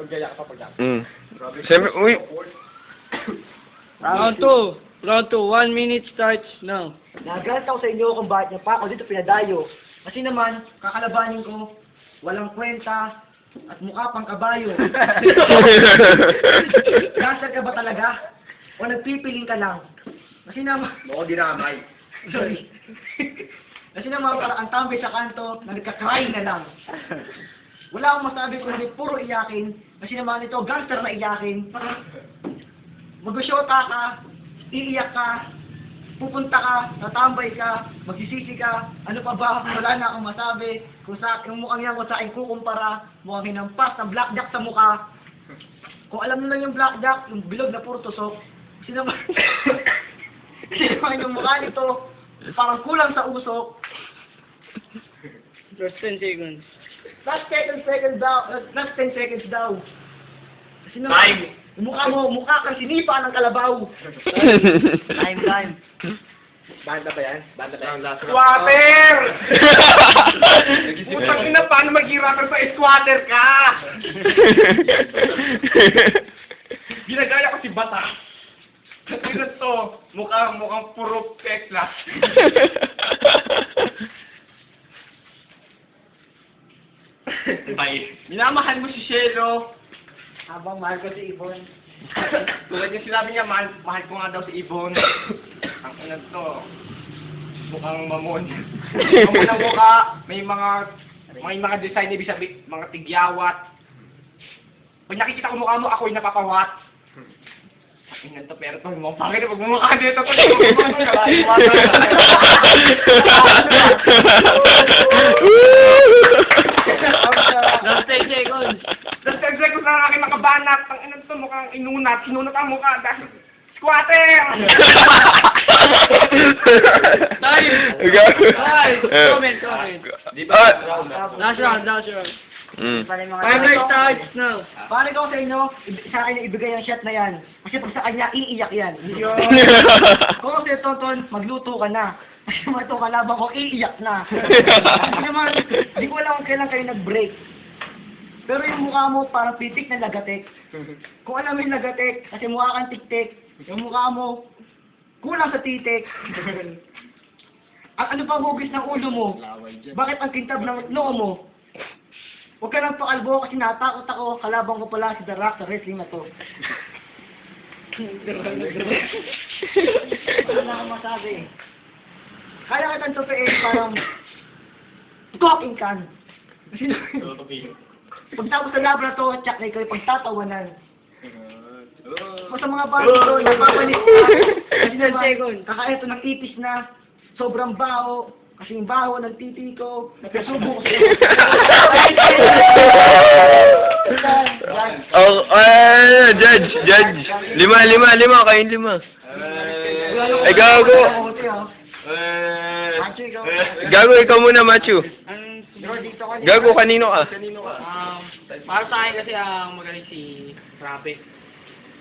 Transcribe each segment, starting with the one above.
Magaya ka pa pag Siyempre, uy. Round 2. Round 2. 1 minute starts now. Nagalit ako sa inyo kung bakit niyo pa ako dito pinadayo. Kasi naman, kakalabanin ko, walang kwenta, at mukha pang kabayo. Gasal ka ba talaga? O nagpipiling ka lang? Kasi naman... Mukhang dinamay. Sorry. Kasi naman, parang ang tambay sa kanto, nagkakry na lang. Wala akong masabi kung hindi puro iyakin. Kasi naman ito, gangster na iyakin. Mag-usyota ka, iiyak ka, pupunta ka, tatambay ka, magsisisi ka, ano pa ba, wala na akong masabi. Kung sa yung mukhang yan, kung sa akin kukumpara, mukhang hinampas ng blackjack sa mukha. Kung alam nyo lang yung blackjack, yung bilog na puro tusok, kasi naman, kasi naman yung mukha nito, parang kulang sa usok. Just 10 seconds. Last 10 seconds daw, last 10 seconds daw. Kasi naman, Time! yung mukha kang sinipa ng kalabaw. Time. Banda ba yan? Banda ba yan? Squatter! Putang ina, paano maghirapan sa squatter ka? Ginagaya ko si Bata. Ano to? Mukhang puro peklas. Bye. Minamahal mo si Shelo. Habang mahal ko si Ibon. Tulad yung sinabi niya, mahal ko nga daw si Ibon. Ang ina to. Mukhang mamon. Mamon ang mukha. May mga design, ibig sabihin, mga tigyawat. Pag nakikita ko mukha mo, ako'y napapawat. Ang ina to, pero to, mo pangit na pagmumukha dito. Last 10 seconds. Tapos kasi ko sa akin nakabanat. Ang ina to, mukhang inunat. Sinunat ang mukha. Dahil, squatter! Time! Gago. Comment. Di ba? Last round. Para yung mga Timer starts now. Paano ko sa inyo, sa akin ibigay ang shot na yan. Kasi pag sa kanya, iiyak yan. Kung kasi Tonton, magluto ka na. Kasi naman itong kalabang ko, iiyak na. Kasi naman, di ko alam kung kailan kayo nag-break. Pero yung mukha mo, parang pitik na lagatek. Kung alam mo yung lagatek, kasi mukha kang tiktik. Yung mukha mo, kulang sa titik. At ano pang hugis ng ulo mo? Bakit ang kintab ng noo mo? Huwag ka lang pakalbo kasi natakot ako. Kalabang ko pala si The Rock sa wrestling na to. Wala na akong masabi. Kaya kitang tupiin parang talking can. Kasi pagtapos sa labra to, tsak na ikaw yung pagtatawanan. O sa mga bago to, napapalit ka. Kasi naman, kakain ito ng ipis na, sobrang baho. Kasi yung baho ng titi ko, nagkasubo ko sa Oh, judge. 5. Kain 5. Ay, gago. Gago, ikaw muna, Machu. Gago, kanino ka? Para sa akin kasi ang magaling si Rabe.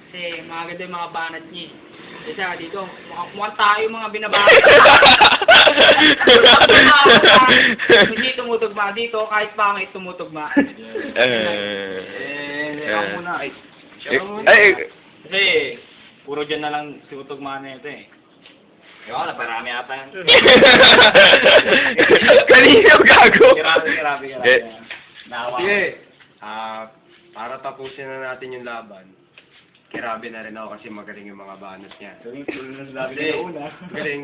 Kasi maganda yung mga banat niya. Kasi dito, mukhang tayo mga binabanat. Hindi tumutugma dito, kahit pangit tumutugma. Muna. Kasi, puro dyan na lang tutugma na ito eh. Ewan na, parami ata yan. Kanino, gago? Grabe. Naawa. Sige. Para tapusin na natin yung laban, kirabi na rin ako kasi magaling yung mga banat niya. Galing,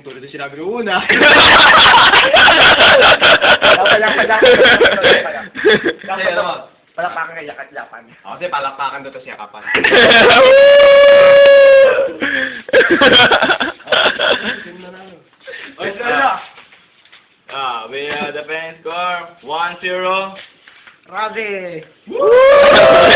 tulad na sinabi ng una. Kasi ano, palakpakan kay yakat-yapan. Kasi palakpakan doon to siya kapan. We have the defense score 1-0. Rabe!